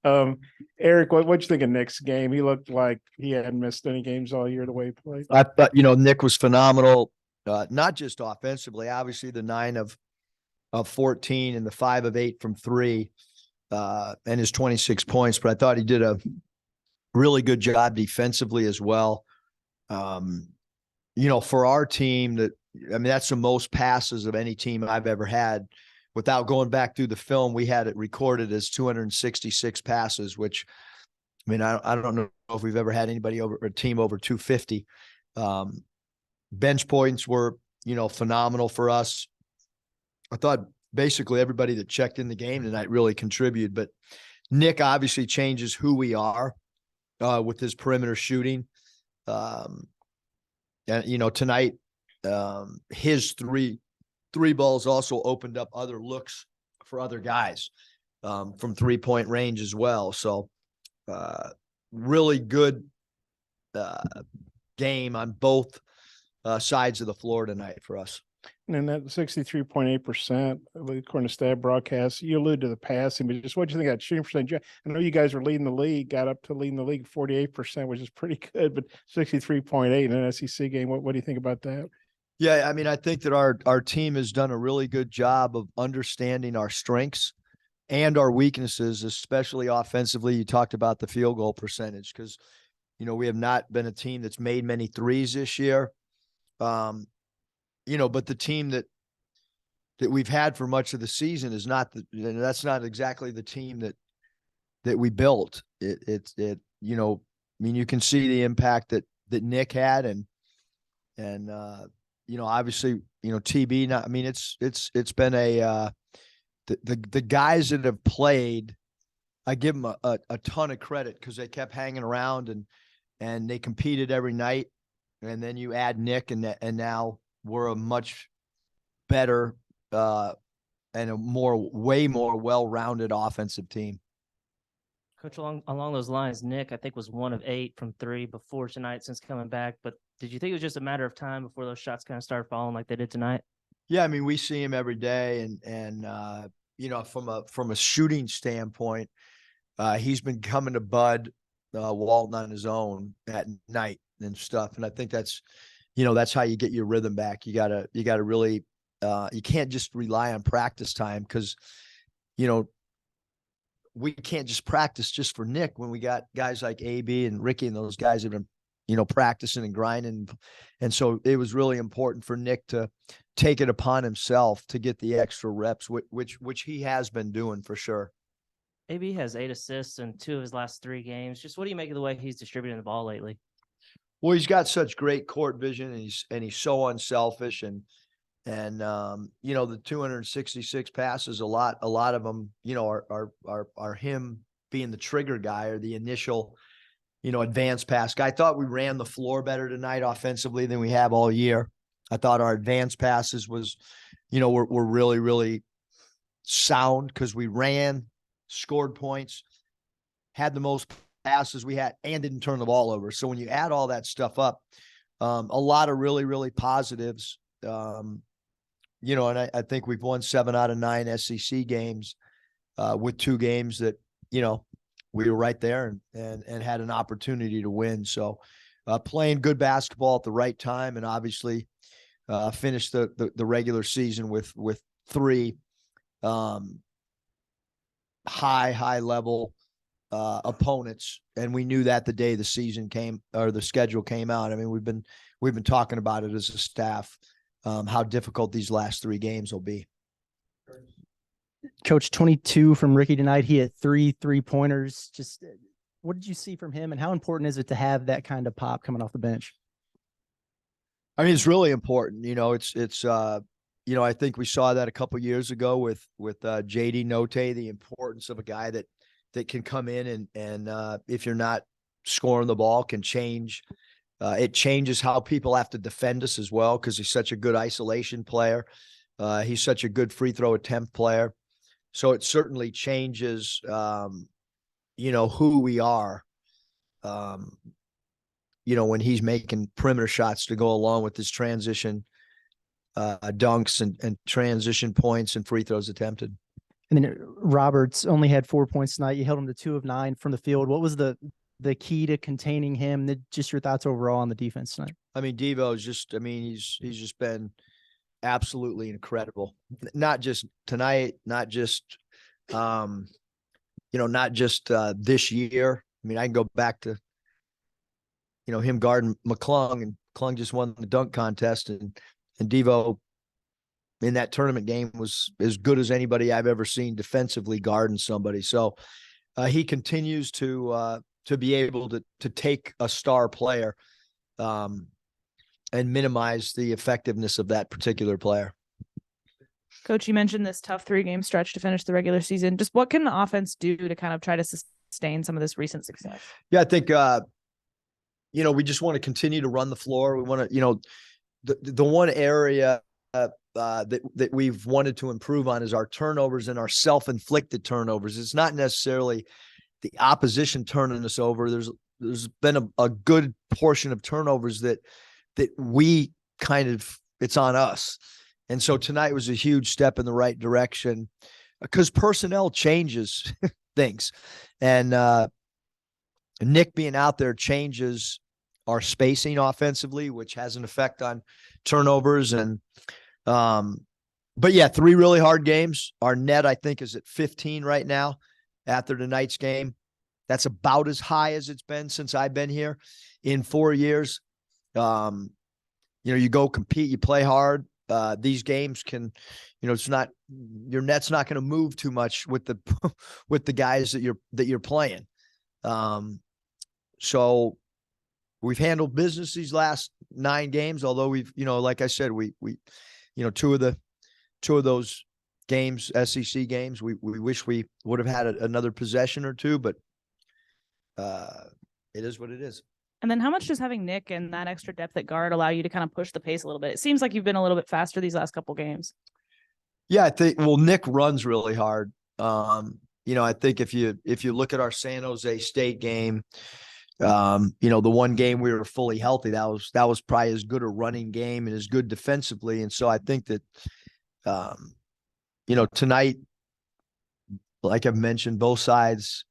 Um, Eric, what you think of Nick's game? He looked like he hadn't missed any games all year the way he played. I thought, Nick was phenomenal, not just offensively, obviously the 9 of 14 and the 5 of 8 from three, and his 26 points, but I thought he did a really good job defensively as well. For our team that's the most passes of any team I've ever had. Without going back through the film, we had it recorded as 266 passes, which, I don't know if we've ever had anybody over a team over 250. Bench points were, phenomenal for us. I thought basically everybody that checked in the game tonight really contributed, but Nick obviously changes who we are with his perimeter shooting. And tonight, his three balls also opened up other looks for other guys from 3-point range as well. So really good game on both sides of the floor tonight for us. And that 63.8%, according to Stat Broadcast, you allude to the passing, but just what do you think of that shooting percentage? I know you guys were leading the league, got up to leading the league 48%, which is pretty good, but 63.8 in an SEC game. What do you think about that? Yeah, I think that our team has done a really good job of understanding our strengths and our weaknesses, especially offensively. You talked about the field goal percentage because, we have not been a team that's made many threes this year. But the team that we've had for much of the season is that's not exactly the team that we built. You can see the impact that Nick had and obviously, TB, it's been the guys that have played, I give them a ton of credit because they kept hanging around and they competed every night. And then you add Nick and now we're a much better and a way more well-rounded offensive team. Coach, along those lines, Nick, I think, was 1 of 8 from three before tonight since coming back. But did you think it was just a matter of time before those shots kind of started falling like they did tonight? Yeah, we see him every day, and from a shooting standpoint, he's been coming to Bud Walton on his own at night and stuff. And I think that's how you get your rhythm back. You gotta really you can't just rely on practice time because we can't just practice just for Nick when we got guys like AB and Ricky and those guys have been practicing and grinding. And so it was really important for Nick to take it upon himself to get the extra reps, which he has been doing for sure. AB has 8 assists in 2 of his last 3 games. Just what do you make of the way he's distributing the ball lately? Well, he's got such great court vision and he's so unselfish and the 266 passes, a lot of them, are him being the trigger guy or the initial, advanced pass guy. I thought we ran the floor better tonight offensively than we have all year. I thought our advanced passes was, were really, really sound because we ran, scored points, had the most passes we had, and didn't turn the ball over. So when you add all that stuff up, a lot of really, really positives. And I think we've won 7 out of 9 SEC games with 2 games that, we were right there and had an opportunity to win. So playing good basketball at the right time and obviously finished the regular season with 3 high level opponents. And we knew that the day the season came or the schedule came out. We've been talking about it as a staff. How difficult these last 3 games will be. Coach, 22 from Ricky tonight. He had 3 3-pointers. Just what did you see from him and how important is it to have that kind of pop coming off the bench? It's really important. I think we saw that a couple years ago with JD Note, the importance of a guy that can come in and if you're not scoring the ball can change. It changes how people have to defend us as well because he's such a good isolation player. He's such a good free throw attempt player. So it certainly changes, who we are, when he's making perimeter shots to go along with his transition dunks and transition points and free throws attempted. And then Roberts only had 4 points tonight. You held him to 2 of 9 from the field. What was the key to containing him? Just your thoughts overall on the defense tonight. I mean, Devo's just, I mean, he's just been absolutely incredible. Not just tonight, not just, not just this year. I mean, I can go back to, him guarding McClung, and McClung just won the dunk contest, and Devo in that tournament game was as good as anybody I've ever seen defensively guarding somebody. So he continues to be able to take a star player and minimize the effectiveness of that particular player. Coach, you mentioned this tough 3-game stretch to finish the regular season. Just what can the offense do to kind of try to sustain some of this recent success? Yeah, I think, we just want to continue to run the floor. We want to, the one area that we've wanted to improve on is our turnovers and our self-inflicted turnovers. It's not necessarily the opposition turning us over. There's been a good portion of turnovers that we it's on us. And so tonight was a huge step in the right direction because personnel changes things. And Nick being out there changes our spacing offensively, which has an effect on turnovers. And, but yeah, 3 really hard games. Our net, I think, is at 15 right now after tonight's game. That's about as high as it's been since I've been here in 4 years. You go compete, you play hard. These games can, it's not, your net's not going to move too much with the guys that you're playing. So we've handled business these last 9 games, although we've, like I said, we 2 of those games, SEC games, we wish we would have had another possession or 2, but it is what it is. And then how much does having Nick and that extra depth at guard allow you to kind of push the pace a little bit? It seems like you've been a little bit faster these last couple games. Yeah, I think, Nick runs really hard. I think if you look at our San Jose State game, the one game we were fully healthy, that was probably as good a running game and as good defensively. And so I think that, tonight, like I've mentioned, both sides,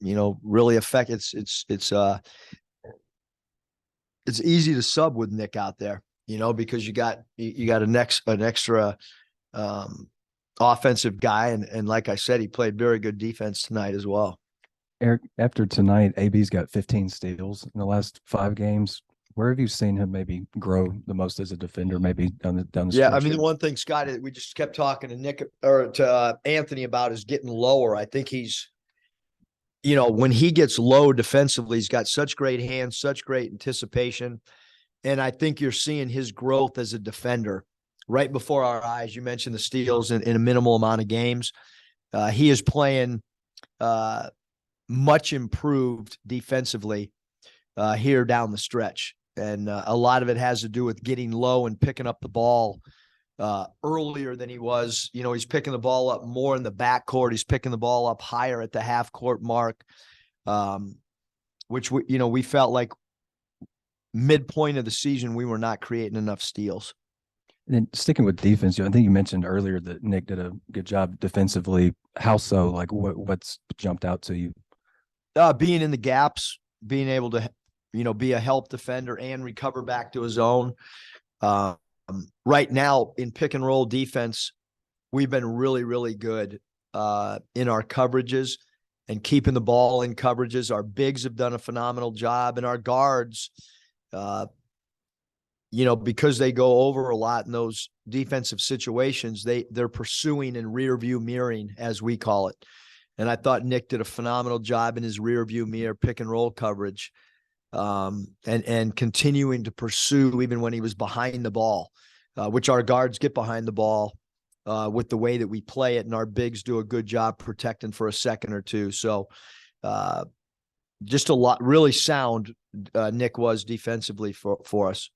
really affect it's easy to sub with Nick out there, because you got an extra offensive guy. And like I said, he played very good defense tonight as well. Eric, after tonight, AB's got 15 steals in the last 5 games. Where have you seen him maybe grow the most as a defender, maybe down the Yeah, stretch? I mean, the one thing, Scott, we just kept talking to Nick or to Anthony about is getting lower. I think he's, when he gets low defensively, he's got such great hands, such great anticipation. And I think you're seeing his growth as a defender right before our eyes. You mentioned the steals in a minimal amount of games. He is playing much improved defensively here down the stretch. And a lot of it has to do with getting low and picking up the ball earlier than he was. He's picking the ball up more in the backcourt. He's picking the ball up higher at the half court mark, which we felt like midpoint of the season, we were not creating enough steals. And then sticking with defense, I think you mentioned earlier that Nick did a good job defensively. How so? Like what's jumped out to you? Being in the gaps, being able to, be a help defender and recover back to his own. Right now in pick and roll defense, we've been really, really good in our coverages and keeping the ball in coverages. Our bigs have done a phenomenal job, and our guards, because they go over a lot in those defensive situations, they're pursuing and rear view mirroring, as we call it. And I thought Nick did a phenomenal job in his rear view mirror pick and roll coverage, and continuing to pursue even when he was behind the ball, which our guards get behind the ball with the way that we play it. And our bigs do a good job protecting for a second or two. So just a lot, really sound Nick was defensively for us.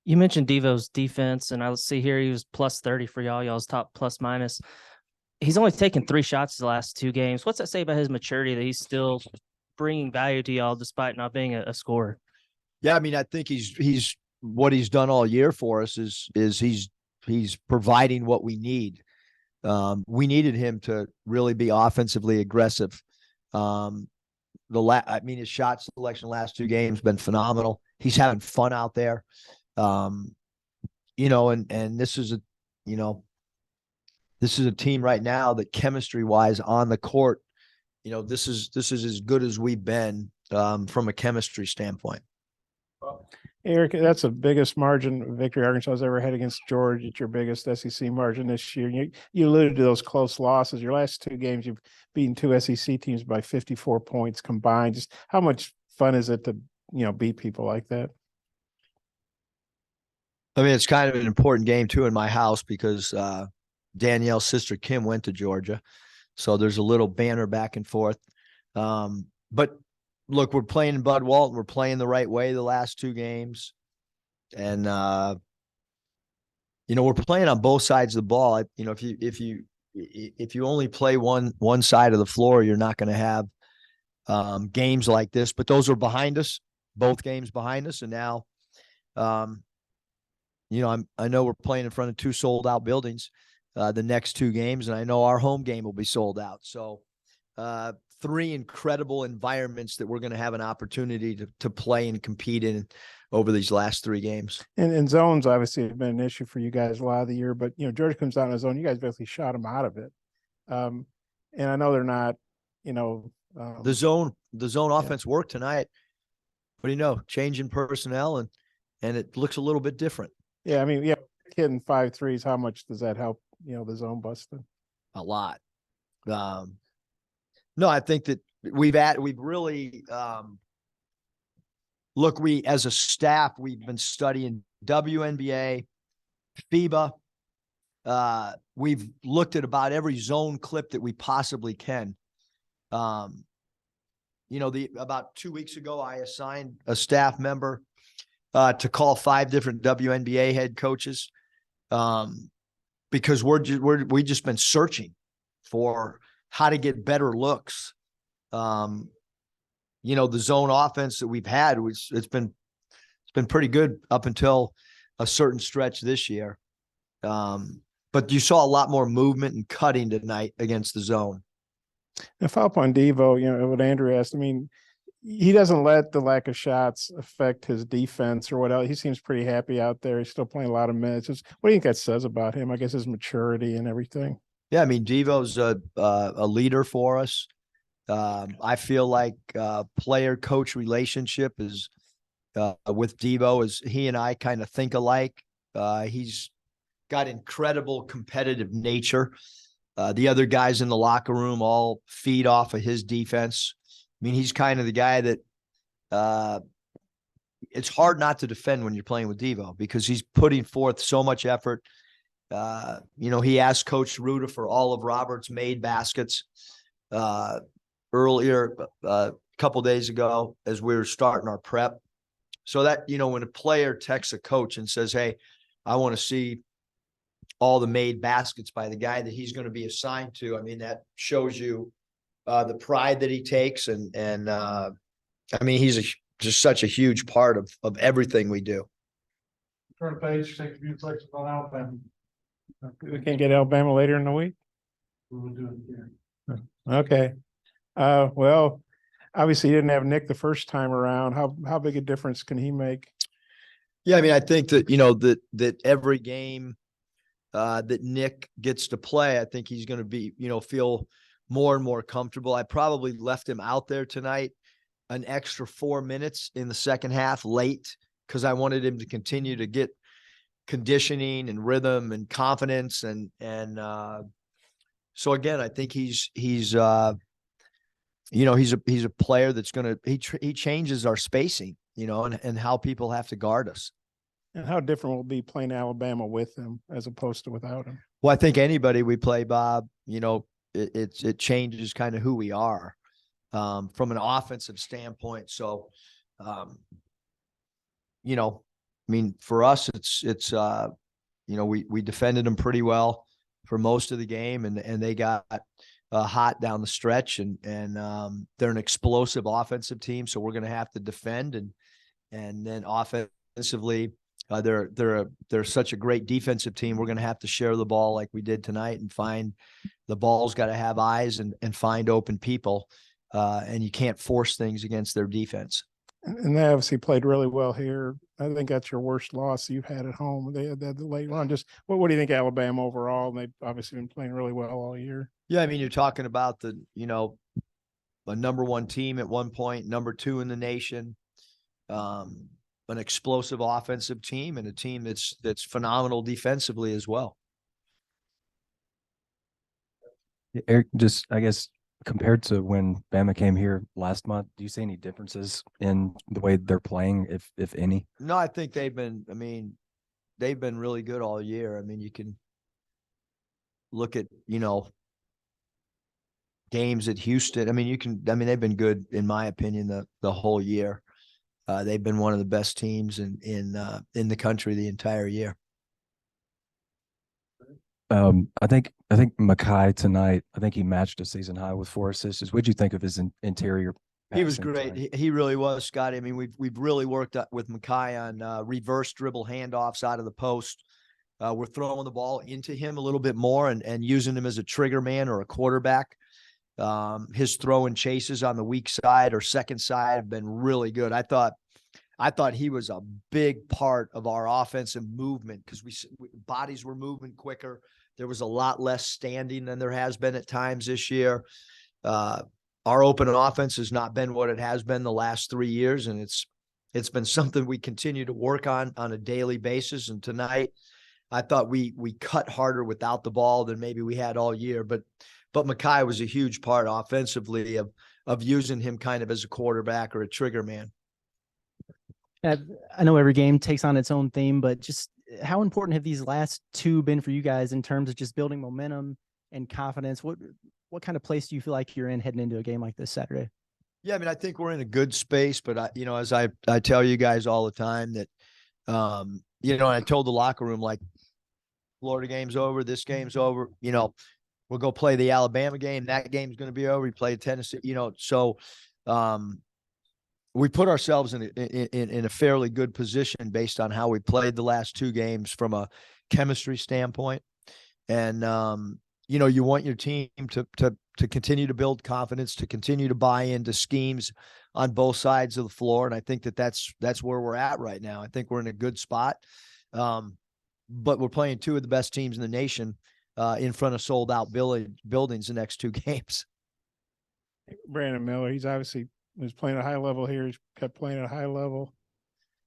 You mentioned Devo's defense, and I see here he was plus 30 for y'all's top plus minus. He's only taken 3 shots the last 2 games. What's that say about his maturity that he's still bringing value to y'all despite not being a scorer? Yeah, I mean, I think he's what he's done all year for us is he's providing what we need. we needed him to really be offensively aggressive. I mean, his shot selection last 2 games been phenomenal. He's having fun out there. You know, and this is a team right now that chemistry wise on the court, you know, this is as good as we've been from a chemistry standpoint. Eric, that's the biggest margin victory Arkansas has ever had against Georgia. It's your biggest SEC margin this year. You alluded to those close losses. Your last 2 games, you've beaten 2 SEC teams by 54 points combined. Just how much fun is it to, beat people like that? I mean, it's kind of an important game too in my house because Danielle's sister Kim went to Georgia. So there's a little banter back and forth. But look, we're playing in Bud Walton. We're playing the right way the last 2 games. And, we're playing on both sides of the ball. If you only play one side of the floor, you're not going to have games like this. But those are behind us, both games behind us. And now, I know we're playing in front of 2 sold out buildings the next 2 games. And I know our home game will be sold out. So, 3 incredible environments that we're going to have an opportunity to play and compete in over these last 3 games. And zones obviously have been an issue for you guys a lot of the year, but Georgia comes down in a zone. You guys basically shot them out of it. And I know they're not, the zone offense worked tonight. What do you know? Changing personnel and it looks a little bit different. Yeah, I mean, hitting 5 threes. How much does that help? The zone busting. A lot. No, I think that we've really look, as a staff, we've been studying WNBA, FIBA. We've looked at about every zone clip that we possibly can. About 2 weeks ago, I assigned a staff member to call 5 different WNBA head coaches because we've just been searching for how to get better looks. The zone offense that we've had, it's been pretty good up until a certain stretch this year. But you saw a lot more movement and cutting tonight against the zone. And follow up on Devo, what Andrew asked, I mean, he doesn't let the lack of shots affect his defense or what else. He seems pretty happy out there. He's still playing a lot of minutes. What do you think that says about him? I guess his maturity and everything. Yeah, I mean, Devo's a leader for us. I feel like player-coach relationship is with Devo is he and I kind of think alike. He's got incredible competitive nature. The other guys in the locker room all feed off of his defense. I mean, he's kind of the guy that it's hard not to defend when you're playing with Devo because he's putting forth so much effort. He asked Coach Ruda for all of Robert's made baskets earlier, a couple days ago as we were starting our prep. So that, when a player texts a coach and says, hey, I want to see all the made baskets by the guy that he's going to be assigned to. I mean, that shows you the pride that he takes. And I mean, he's just such a huge part of everything we do. Turn page, take a few seconds on Alabama. We can get Alabama later in the week. We will do it here. Okay. Well, obviously you didn't have Nick the first time around. How big a difference can he make? Yeah, I mean, I think that, that every game that Nick gets to play, I think he's going to be, feel more and more comfortable. I probably left him out there tonight an extra 4 minutes in the second half late because I wanted him to continue to get conditioning and rhythm and confidence. And so again, I think he's a player that's going to, he changes our spacing, and how people have to guard us. And how different will it be playing Alabama with him as opposed to without him? Well, I think anybody we play, Bob, it changes kind of who we are from an offensive standpoint. So, I mean, for us, it's we defended them pretty well for most of the game, and they got hot down the stretch, and they're an explosive offensive team, so we're going to have to defend and then offensively They're such a great defensive team. We're going to have to share the ball like we did tonight and find the ball's got to have eyes and find open people. And you can't force things against their defense. And they obviously played really well here. I think that's your worst loss you've had at home. They had that late run. Just what do you think of Alabama overall? And they've obviously been playing really well all year. Yeah, I mean, you're talking about a #1 team at one point, #2 in the nation, an explosive offensive team, and a team that's phenomenal defensively as well. Eric, just I guess compared to when Bama came here last month, do you see any differences in the way they're playing, if any? No, I think they've been really good all year. I mean, you can look at, games at Houston. I mean, they've been good in my opinion the whole year. They've been one of the best teams in the country the entire year. I think Makai tonight, I think he matched a season high with 4 assists. What'd you think of his interior? He was passing great. tonight? He really was, Scotty. I mean, we've really worked with Makai on reverse dribble handoffs out of the post. We're throwing the ball into him a little bit more and using him as a trigger man or a quarterback. His throw and chases on the weak side or second side have been really good. I thought he was a big part of our offensive movement because bodies were moving quicker. There was a lot less standing than there has been at times this year. Our open offense has not been what it has been the last 3 years, and it's been something we continue to work on a daily basis. And tonight, I thought we cut harder without the ball than maybe we had all year. But Makai was a huge part offensively of using him kind of as a quarterback or a trigger man. I know every game takes on its own theme, but just how important have these last 2 been for you guys in terms of just building momentum and confidence? What kind of place do you feel like you're in heading into a game like this Saturday? Yeah, I mean, I think we're in a good space, but as I tell you guys all the time that, I told the locker room, like, Florida game's over, this game's over, we'll go play the Alabama game. That game's going to be over. We play Tennessee, so, we put ourselves in a fairly good position based on how we played the last 2 games from a chemistry standpoint. And, you want your team to continue to build confidence, to continue to buy into schemes on both sides of the floor. And I think that's where we're at right now. I think we're in a good spot. But we're playing 2 of the best teams in the nation in front of sold out buildings the next 2 games. Brandon Miller, he's obviously was playing at a high level here. He's kept playing at a high level.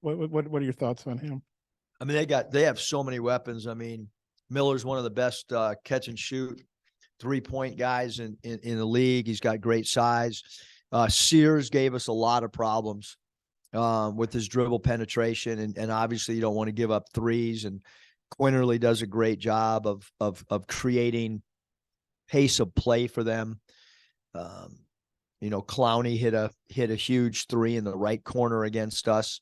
What are your thoughts on him? I mean, they have so many weapons. I mean, Miller's one of the best catch and shoot 3-point guys in the league. He's got great size. Sears gave us a lot of problems with his dribble penetration, and obviously you don't want to give up threes. And Quinterly does a great job of creating pace of play for them. Clowney hit a huge 3 in the right corner against us.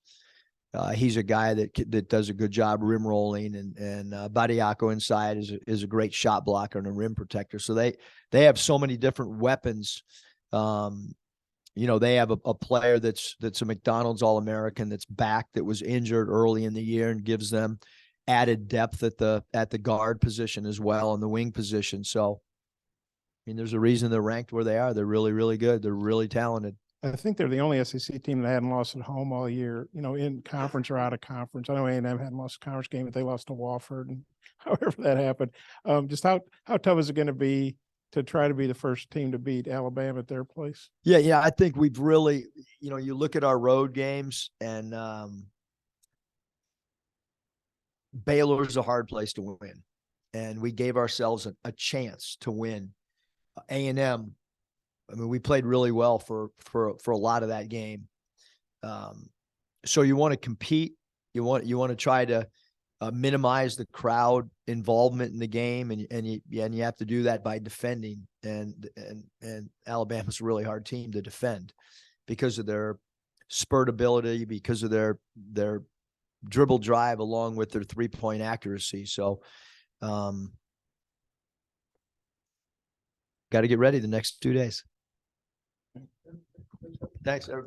He's a guy that does a good job rim rolling, and Badiako inside is a great shot blocker and a rim protector. So they have so many different weapons. They have a player that's a McDonald's All-American that's back, that was injured early in the year, and gives them added depth at the guard position as well, and the wing position. So, I mean, there's a reason they're ranked where they are. They're really, really good. They're really talented. I think they're the only SEC team that hadn't lost at home all year, in conference or out of conference. I know A&M hadn't lost a conference game, but they lost to Wofford, and however that happened. Just how tough is it going to be to try to be the first team to beat Alabama at their place? Yeah. I think we've really, you look at our road games, and Baylor's a hard place to win, and we gave ourselves a chance to win. A&M, I mean, we played really well for a lot of that game. So you want to compete. You want to try to minimize the crowd involvement in the game, and you have to do that by defending. And Alabama's a really hard team to defend because of their spurt ability, because of their dribble drive, along with their 3-point accuracy. So, got to get ready the next 2 days. Thanks, everybody.